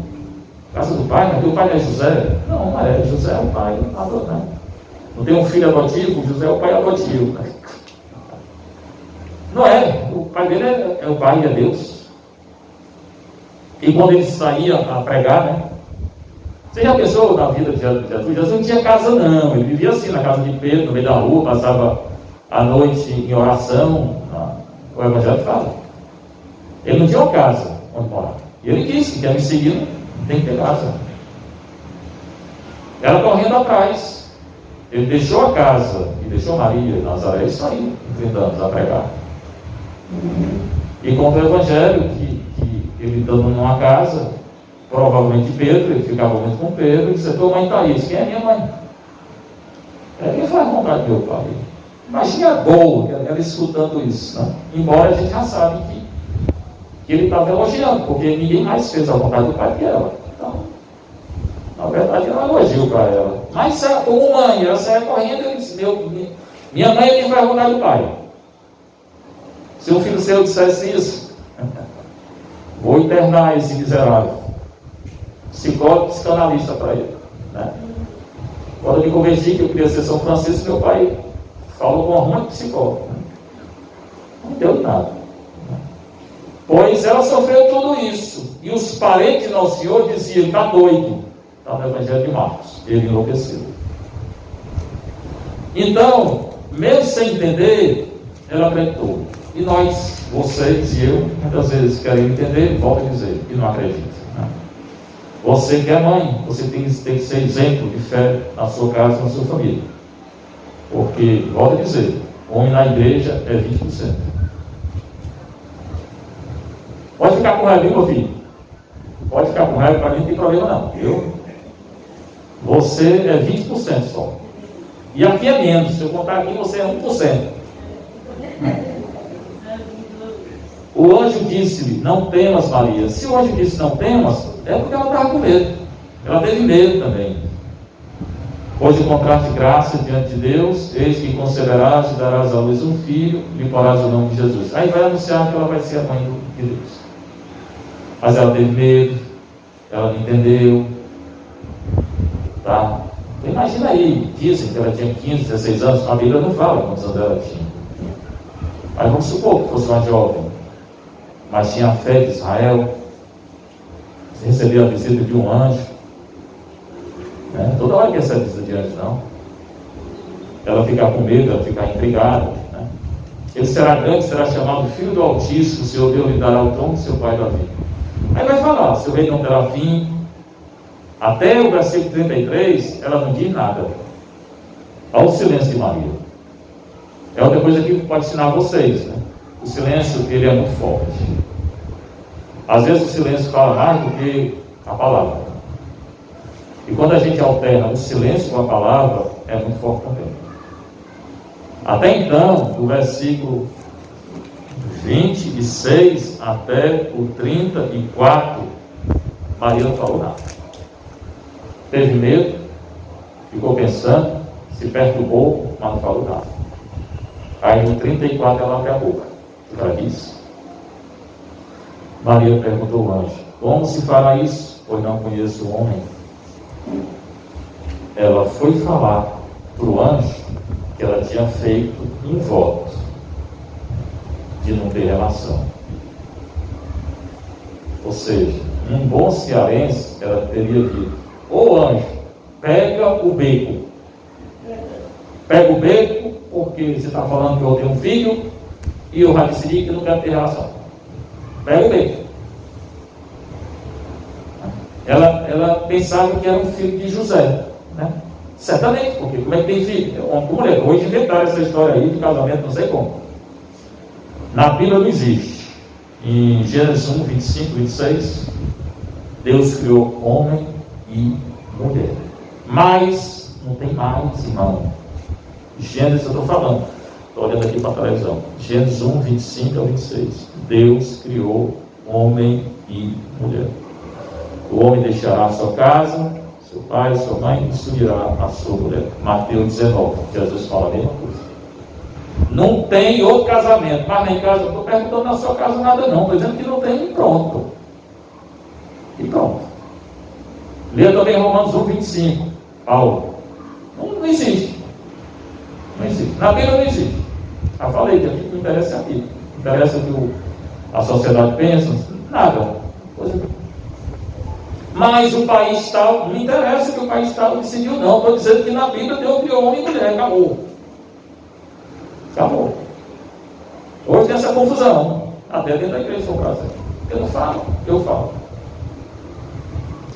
Casa do pai, mas o pai não é José? Não, não é. José é o pai. Não tem um filho adotivo? José é o pai adotivo. Né? Não é. O pai dele é o pai, é Deus. E quando ele saía a pregar, né? Você já pensou na vida de Jesus? Jesus não tinha casa não, ele vivia assim na casa de Pedro, no meio da rua, passava a noite em oração. O evangelho fala. Ele não tinha uma casa onde morar. E ele disse que quer me seguir, tem que ter casa. Ela correndo atrás. Ele deixou a casa e deixou Maria e Nazaré e saiu, 30 anos a pregar. E conta o evangelho que ele estando numa casa, provavelmente Pedro, ele ficava muito com Pedro, e disse: tua mãe está aí. Quem é minha mãe? É quem faz vontade do meu pai. Imagina a dor, ela escutando isso, né? Embora a gente já sabe que ele estava elogiando, porque ninguém mais fez a vontade do pai que ela. Então, na verdade, ela elogiou para ela. Mas como mãe, ela saiu correndo e disse: minha mãe é quem faz a vontade do pai. Se um filho seu dissesse isso, vou internar esse miserável. Psicólogo, psicanalista para ele, né? Quando eu me converti, que eu queria ser São Francisco, meu pai falou com um monte de psicólogo. Não deu nada. Pois ela sofreu tudo isso. E os parentes de Nosso Senhor diziam: está doido. Está no Evangelho de Marcos. Ele enlouqueceu. Então, mesmo sem entender, ela acreditou. E nós, vocês e eu, muitas vezes querem entender, volto a dizer, e não acreditam. Né? Você que é mãe, você tem que ser exemplo de fé na sua casa, na sua família. Porque, volto a dizer, homem na igreja é 20%. Pode ficar com raiva, meu filho? Pode ficar com raiva, para mim não tem problema não. Você é 20% só. E aqui é menos. Se eu contar aqui, você é 1%. O anjo disse-lhe: não temas, Maria. Se o anjo disse não temas, é porque ela estava com medo. Ela teve medo também. Pois encontraste graça diante de Deus, eis que conceberás e darás à luz um filho, e lhe porás o nome de Jesus. Aí vai anunciar que ela vai ser a mãe de Deus. Mas ela teve medo, ela não entendeu. Tá? Imagina aí, dizem que ela tinha 15, 16 anos, a Bíblia não fala quantos anos ela tinha. Mas vamos supor que fosse uma jovem, mas tinha a fé de Israel, recebeu a visita de um anjo, né? Toda hora que recebe a visita de anjo, não. Ela fica com medo, ela fica intrigada, né? Ele será grande, será chamado Filho do Altíssimo, o Senhor Deus lhe dará o trono de seu pai Davi. Aí vai falar: seu reino não terá fim. Até o versículo 33, ela não diz nada. Olha o silêncio de Maria. É outra coisa que pode ensinar vocês, né? O silêncio, ele é muito forte. Às vezes o silêncio fala mais do que a palavra. E quando a gente alterna o silêncio com a palavra, é muito forte também. Até então, do versículo 26 até o 34, Maria não falou nada. Teve medo, ficou pensando, se perturbou, mas não falou nada. Aí no 34 ela abre a boca. Ela disse. Maria perguntou ao anjo: como se fará isso? Pois não conheço o homem. Ela foi falar para o anjo que ela tinha feito um voto de não ter relação. Ou seja, um bom cearense, ela teria dito: ô anjo, pega o beco. Pega o beco, porque você está falando que eu tenho um filho e eu já decidi que não quero ter relação. Pega o beco. Ela pensava que era um filho de José, né? Certamente, porque como é que tem filho? É homem com mulher. Hoje inventaram essa história aí de casamento, não sei como. Na Bíblia não existe. Em Gênesis 1, 25, 26, Deus criou homem e mulher. Mas, não tem mais, irmão. Gênesis, eu estou falando, estou olhando aqui para a televisão. Gênesis 1, 25 ao 26. Deus criou homem e mulher. O homem deixará a sua casa, seu pai, sua mãe, e se unirá a sua mulher. Mateus 19, Jesus fala a mesma coisa. Não tem outro casamento, mas nem casa, não estou perguntando na sua casa nada não, estou dizendo que não tem e pronto. E pronto. Leia também Romanos 1, 25. Paulo. Não existe. Não existe. Na Bíblia não existe. Já falei que aqui não interessa é aqui. Não interessa o que a sociedade pensa, nada. Mas o país tal, não interessa o que o país tal decidiu, não. Estou dizendo que na Bíblia Deus criou homem e mulher, acabou. Acabou. Hoje tem essa confusão, até dentro da igreja no Brasil. Eu não falo, eu falo.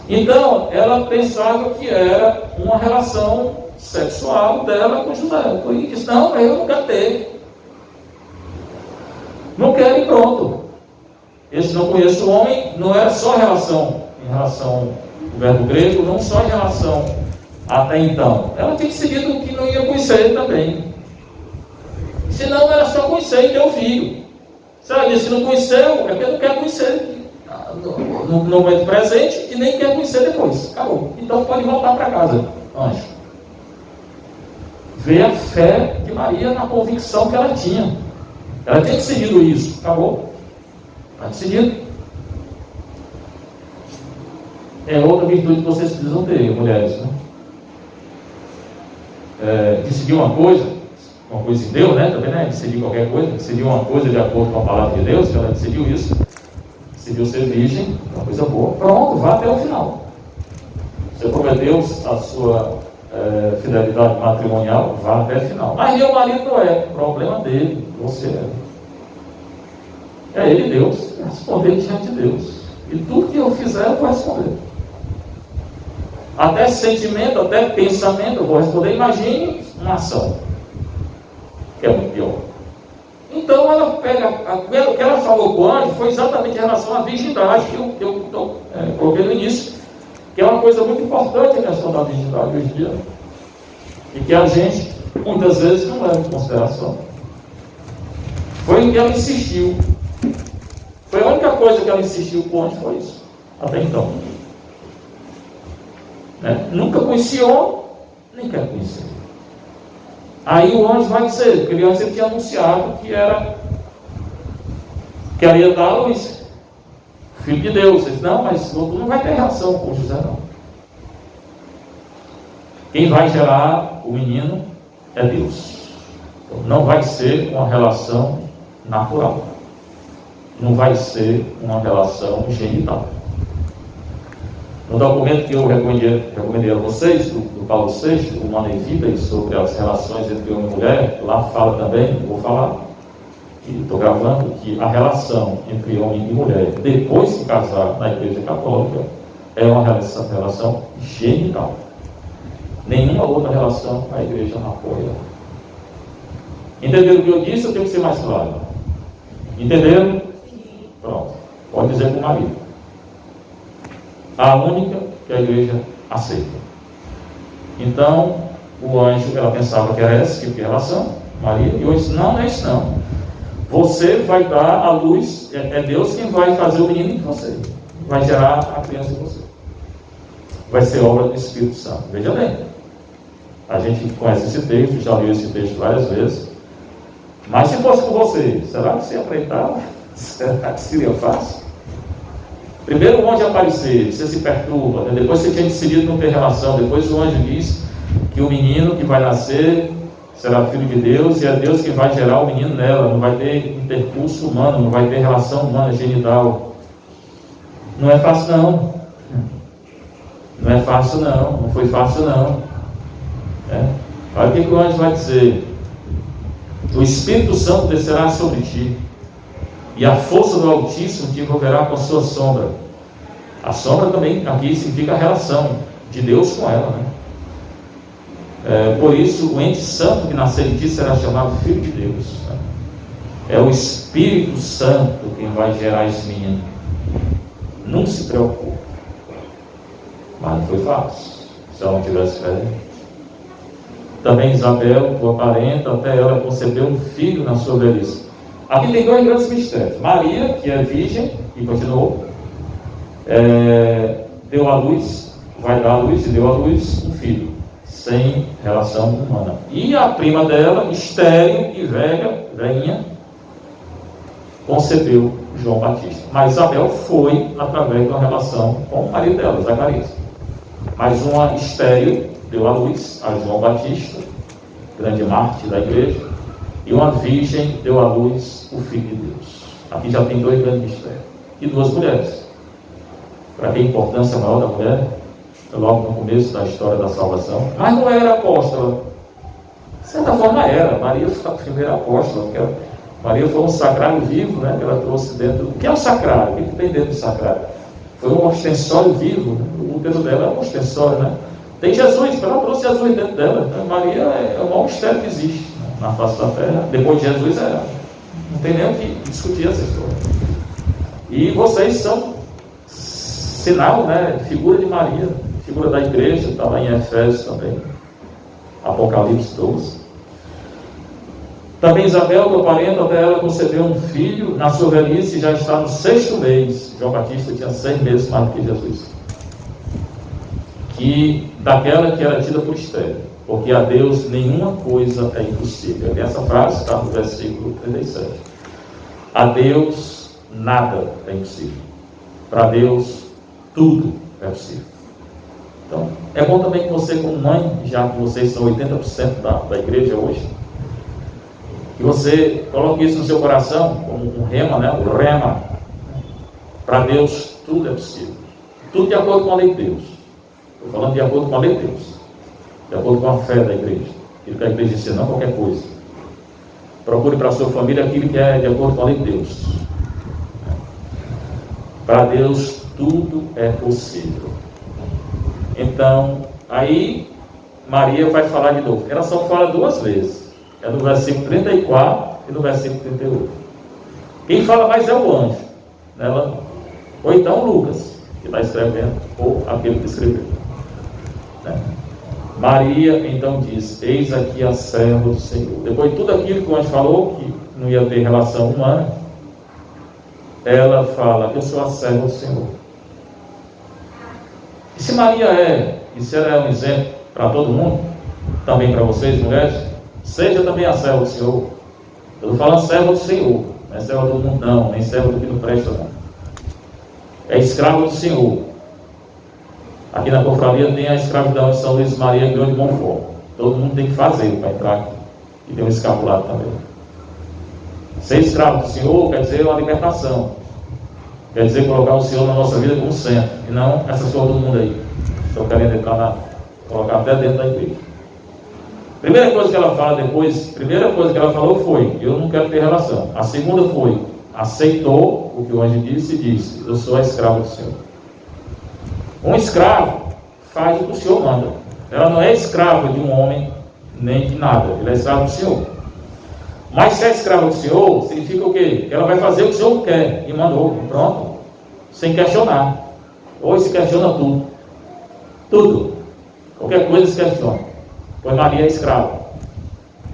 Então, ela pensava que era uma relação sexual dela com José. E disse: não, eu não quero ter. Não quero e pronto. Esse não conheço o homem, não era só relação, em relação ao verbo grego, não só em relação até então. Ela tinha decidido que não ia conhecer ele também. Senão era só conhecer e ter o filho. Se ela disse que não conheceu, é porque não quer conhecer no momento presente e nem quer conhecer depois. Acabou. Então pode voltar para casa, anjo. Vê a fé de Maria na convicção que ela tinha. Ela tinha decidido isso. Acabou. Está decidido. É outra virtude que vocês precisam ter, mulheres, né? Decidir uma coisa em Deus, né? Também, né? Decidir qualquer coisa, decidir uma coisa de acordo com a palavra de Deus, que ela decidiu isso. Decidiu ser virgem, uma coisa boa. Pronto, vá até o final. Você prometeu a sua fidelidade matrimonial, vá até o final. Mas meu marido não é, problema dele, você é. É ele Deus, responder diante de Deus. E tudo que eu fizer, eu vou responder. Até sentimento, até pensamento, eu vou responder. Imagine uma ação, que é muito pior. Então ela pega, o que ela falou com o anjo foi exatamente em relação à virgindade, que eu coloquei no início, que é uma coisa muito importante a questão da virgindade hoje em dia, e que a gente muitas vezes não leva em consideração. Foi o que ela insistiu. Foi a única coisa que ela insistiu com o anjo, foi isso, até então. Né? Nunca conhecia homem, nem quer conhecer. Aí o anjo vai dizer, porque ele antes tinha anunciado que ela ia dar a luz, filho de Deus. Ele disse: não, mas tu não vai ter relação com José, não. Quem vai gerar o menino é Deus. Então, não vai ser uma relação natural. Não vai ser uma relação genital. No documento que eu recomendei a vocês, do Paulo VI, o Humanae Vitae, sobre as relações entre homem e mulher, lá fala também, vou falar, que estou gravando, que a relação entre homem e mulher, depois de casar na Igreja Católica, é uma relação genital. Nenhuma outra relação a Igreja não apoia. Entenderam o que eu disse? Eu tenho que ser mais claro. Entenderam? Pronto. Pode dizer para o marido. A única que a igreja aceita. Então, o anjo, ela pensava que era esse tipo de relação, Maria, e eu disse, não é isso não. Você vai dar a luz, é Deus quem vai fazer o menino em você, vai gerar a criança em você. Vai ser obra do Espírito Santo. Veja bem, a gente conhece esse texto, já leu esse texto várias vezes, mas se fosse com você, será que você aproveitava? Será que seria fácil? Primeiro o anjo aparecer, você se perturba, né? Depois você tinha decidido não ter relação, depois o anjo diz que o menino que vai nascer será filho de Deus, e é Deus que vai gerar o menino nela, não vai ter intercurso humano, não vai ter relação humana genital. Não é fácil não. Não é fácil não, não foi fácil não. Olha o que o anjo vai dizer. O Espírito Santo descerá sobre ti, e a força do Altíssimo te envolverá com a sua sombra. A sombra também aqui significa a relação de Deus com ela, né? Por isso o ente santo que nascer de ti será chamado Filho de Deus, né? É o Espírito Santo quem vai gerar esse menino. Não se preocupe. Mas não foi fácil, se ela não tivesse fé. Também Isabel, tua parenta, até ela concebeu um filho na sua velhice. Aqui tem dois grandes mistérios. Maria, que é virgem, e continuou, deu à luz, vai dar à luz, e deu à luz um filho, sem relação humana. E a prima dela, estéril e velhinha, concebeu João Batista. Mas Isabel foi através de uma relação com o marido dela, Zacarias. Mas uma estéril deu à luz a João Batista, grande mártir da igreja, e uma virgem deu à luz o Filho de Deus. Aqui já tem dois grandes mistérios. E duas mulheres. Para que a importância maior da mulher? Logo no começo da história da salvação. Mas não era apóstola. De certa forma era. Maria foi a primeira apóstola. Maria foi um sacrário vivo, né, que ela trouxe dentro. O que é um sacrário? O que tem dentro do sacrário? Foi um ostensório vivo, né? O útero dela é um ostensório, né? Tem Jesus, ela trouxe Jesus dentro dela. Então, Maria é o maior mistério que existe, né, na face da terra. Depois de Jesus é ela. Não tem nem o que discutir essa história. E vocês são sinal, né, figura de Maria, figura da igreja, está lá em Efésios também, Apocalipse 12. Também Isabel, tua parenta, até ela concebeu um filho na sua velhice, já está no 6º mês. João Batista tinha 6 meses mais do que Jesus. Daquela que era tida por estéril, porque a Deus nenhuma coisa é impossível. Essa frase está no versículo 37. A Deus nada é impossível. Para Deus tudo é possível. Então, é bom também que você, como mãe, já que vocês são 80% da igreja hoje, que você coloque isso no seu coração, como um rema, né? O rema. Para Deus tudo é possível. Tudo de acordo com a lei de Deus. Estou falando de acordo com a lei de Deus. De acordo com a fé da igreja. Aquilo que a igreja ensina, não qualquer coisa. Procure para a sua família aquilo que é de acordo com a lei de Deus. Para Deus tudo é possível. Então, aí Maria vai falar de novo. Ela só fala 2 vezes. É no versículo 34 e no versículo 38. Quem fala mais é o anjo. Ou então Lucas, que está escrevendo, ou aquele que escreveu. Maria então diz: eis aqui a serva do Senhor. Depois de tudo aquilo que o anjo falou, que não ia ter relação humana, ela fala: eu sou a serva do Senhor. E se Maria e se ela é um exemplo para todo mundo, também para vocês, mulheres, seja também a serva do Senhor. Eu estou falando serva do Senhor, não é serva do mundo não, nem serva do que não presta não. É escravo do Senhor. Aqui na confraria tem a escravidão de São Luís Maria em Grande Montfort. Todo mundo tem que fazer para entrar aqui. E tem um escapulado também. Ser escravo do Senhor quer dizer uma libertação. Quer dizer colocar o Senhor na nossa vida como centro. E não essas coisas do mundo aí. Estão querendo entrar colocar até dentro da igreja. Primeira coisa que ela fala depois, primeira coisa que ela falou foi: eu não quero ter relação. A segunda foi: aceitou o que o anjo disse e disse: eu sou a escrava do Senhor. Um escravo faz o que o Senhor manda. Ela não é escrava de um homem nem de nada. Ela é escrava do Senhor. Mas se é escrava do Senhor, significa o quê? Que ela vai fazer o que o Senhor quer e mandou. Pronto. Sem questionar. Hoje se questiona tudo. Tudo. Qualquer coisa se questiona. Pois Maria é escrava.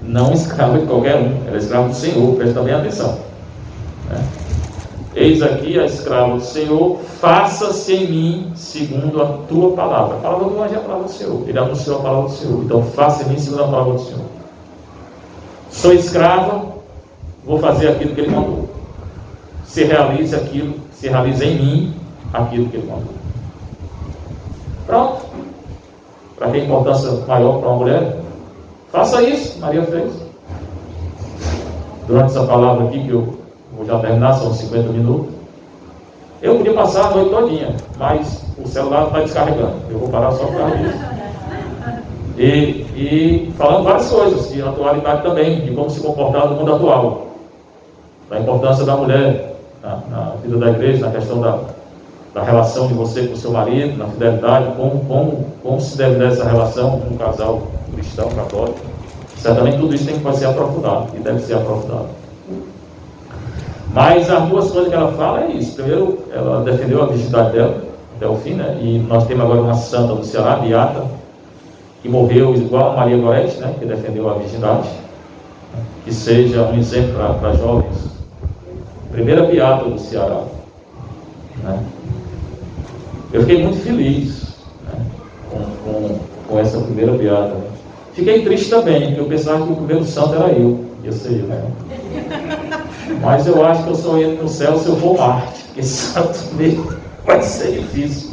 não escrava de qualquer um, era escrava do Senhor, presta bem atenção, né? Eis aqui a escrava do Senhor, faça-se em mim segundo a tua palavra. A palavra do anjo é a palavra do Senhor, ele anunciou a palavra do Senhor, então faça em mim segundo a palavra do Senhor. Sou escrava, vou fazer aquilo que ele mandou. Se realize em mim aquilo que ele mandou. Pronto. Para que importância maior para uma mulher? Faça isso, Maria fez. Durante essa palavra aqui, que eu vou já terminar, são 50 minutos. Eu podia passar a noite todinha, mas o celular está descarregando. Eu vou parar só por causa disso. E falando várias coisas, de atualidade também, de como se comportar no mundo atual. Da importância da mulher na vida da igreja, na questão da relação de você com o seu marido, na fidelidade, como se deve dar essa relação com um casal cristão, católico. Certamente tudo isso tem que ser aprofundado, e deve ser aprofundado. Mas as duas coisas que ela fala é isso. Primeiro, ela defendeu a virgindade dela até o fim, né? E nós temos agora uma santa no Ceará, Beata, que morreu igual a Maria Gorete, né? Que defendeu a virgindade, né? Que seja um exemplo para jovens. Primeira Beata do Ceará, né? Eu fiquei muito feliz, né? com essa primeira Beata. Fiquei triste também, porque eu pensava que o primeiro santo era eu, ia ser eu, né? Mas eu acho que eu só entro no céu se eu for Marte, porque santo mesmo vai ser difícil.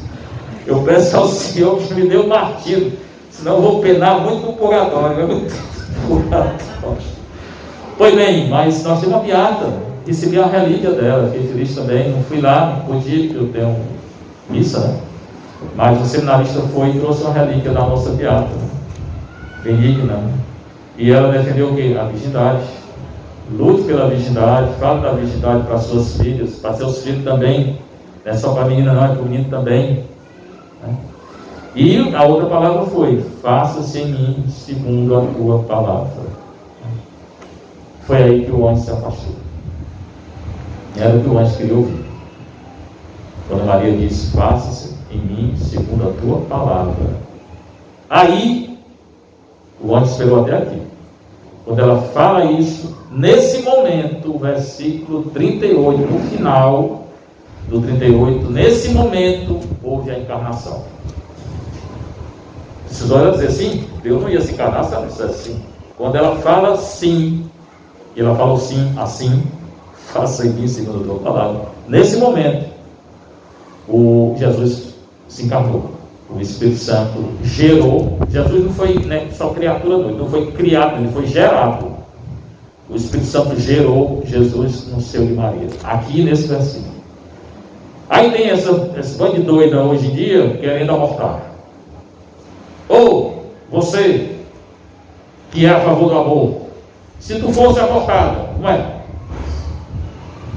Eu peço ao Senhor que me dê um martírio, senão eu vou penar muito no purgatório. Pois bem, mas nós temos uma Beata, recebi a relíquia dela, fiquei feliz também. Não fui lá, não podia, porque eu tenho missa, né? Mas o seminarista foi e trouxe uma relíquia da nossa Beata, né? Benigna, né? E ela defendeu o quê? A virgindade. Lute pela virgindade, fale da virgindade para suas filhas, para seus filhos também. Não é só para a menina não, é para o menino também, né? E a outra palavra foi: faça-se em mim segundo a tua palavra. Foi aí que o anjo se afastou. Era o que o anjo queria ouvir. Quando Maria disse: faça-se em mim segundo a tua palavra. Aí o anjo esperou até aqui. Quando ela fala isso, nesse momento, o versículo 38, no final do 38, nesse momento houve a encarnação. Precisou ela dizer sim? Deus não ia se encarnar se ela dissesse sim. Quando ela fala sim, e ela falou sim, assim, faça em mim segundo a tua palavra. Nesse momento, o Jesus se encarnou. O Espírito Santo gerou. Jesus não foi, né, só criatura, não foi criado, ele foi gerado. O Espírito Santo gerou Jesus no seio de Maria, aqui nesse versículo. Aí tem esse bando de doida hoje em dia querendo abortar. Ou você que é a favor do aborto, se tu fosse abortada, não é?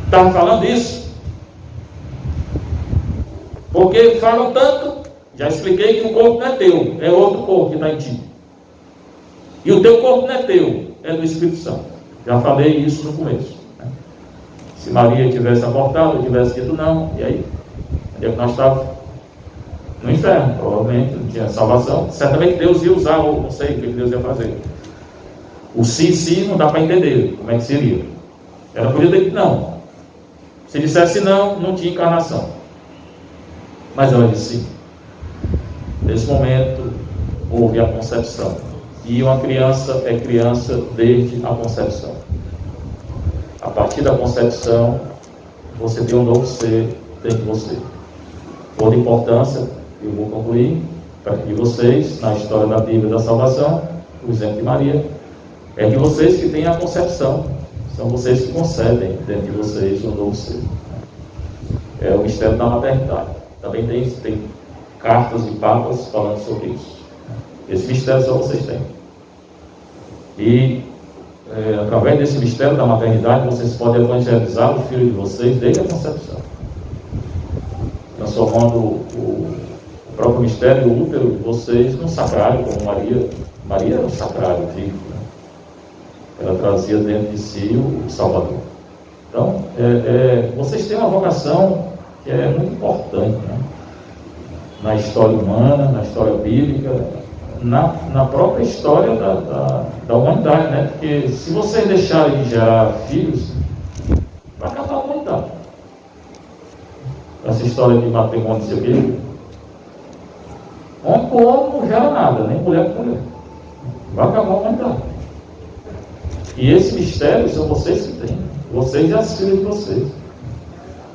Estava falando isso? Porque falam tanto. Já expliquei que o corpo não é teu, é outro corpo que está em ti. E o teu corpo não é teu, é do Espírito Santo. Já falei isso no começo, né? Se Maria tivesse abortado, eu tivesse dito não, e aí? Onde é que nós estávamos? No inferno, provavelmente, não tinha salvação. Certamente Deus ia usar, ou não sei o que Deus ia fazer. O sim não dá para entender como é que seria. Ela podia ter dito não. Se dissesse não, não tinha encarnação. Mas ela disse sim. Nesse momento, houve a concepção. E uma criança é criança desde a concepção. A partir da concepção, você tem um novo ser dentro de você. Toda importância, eu vou concluir, para que vocês, na história da Bíblia da salvação, o exemplo de Maria, é que vocês que têm a concepção, são vocês que concebem dentro de vocês um novo ser. É o mistério da maternidade. Também tem cartas de papas falando sobre isso. Esse mistério só vocês têm. E através desse mistério da maternidade, vocês podem evangelizar o filho de vocês desde a concepção, transformando o próprio mistério do útero de vocês num sacrário, como Maria. Maria era um sacrário vivo, né? Ela trazia dentro de si o Salvador. Então, vocês têm uma vocação que é muito importante, né? Na história humana, na história bíblica, na própria história da humanidade, né? Porque se vocês deixarem de gerar filhos, vai acabar a humanidade. Essa história de matrimônio, sei o quê, homem com homem não gera nada, nem mulher com mulher. Vai acabar a humanidade. E esse mistério são vocês que têm. Vocês e as filhas de vocês.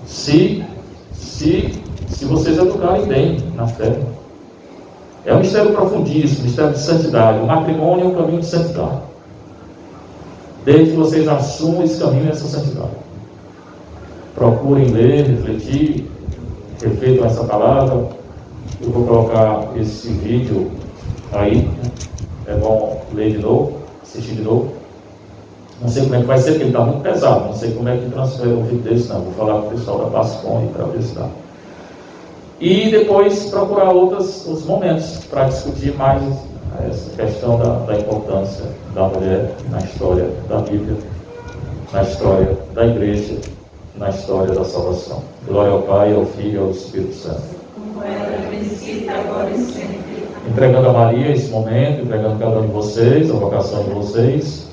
Se vocês educarem bem na fé. É um mistério profundíssimo, um mistério de santidade. O matrimônio é um caminho de santidade. Desde que vocês assumam esse caminho e essa santidade. Procurem ler, refletir, reflitam essa palavra. Eu vou colocar esse vídeo aí. É bom ler de novo, assistir de novo. Não sei como é que vai ser, porque ele está muito pesado. Não sei como é que transfere um vídeo desse, não. Vou falar com o pessoal da Pascom aí para ver se dá. E depois procurar outros momentos para discutir mais essa questão da importância da mulher na história da Bíblia, na história da igreja, na história da salvação. Glória ao Pai, ao Filho e ao Espírito Santo. Como era no princípio, agora e sempre. Entregando a Maria esse momento, entregando cada um de vocês, a vocação de vocês,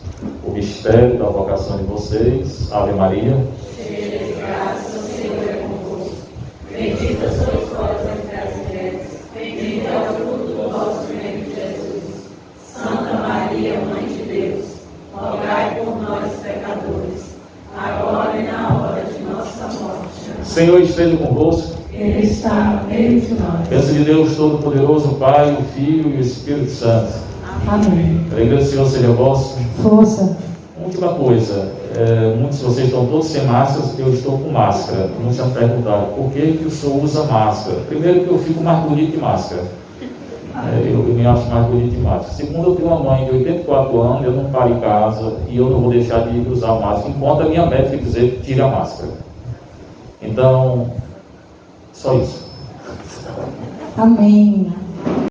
o mistério da vocação de vocês. Ave Maria. Cheia de graça, o Senhor é convosco. Bendita sois vós entre as mulheres. Bendito é o fruto do vosso ventre, Jesus. Santa Maria, Mãe de Deus, rogai por nós, pecadores, agora e na hora de nossa morte. Senhor esteja convosco. Ele está no meio de nós. Bênção de Deus Todo-Poderoso, o Pai, o Filho e o Espírito Santo. Amém. A igreja do Senhor seja vossa. Força. Última coisa, muitos de vocês estão todos sem máscaras, eu estou com máscara. Muitos já me perguntaram por que o senhor usa máscara. Primeiro, que eu fico mais bonito de máscara. Eu me acho mais bonito de máscara. Segundo, eu tenho uma mãe de 84 anos, eu não paro em casa e eu não vou deixar de usar máscara enquanto a minha médica dizer que tire a máscara. Então, só isso. Amém.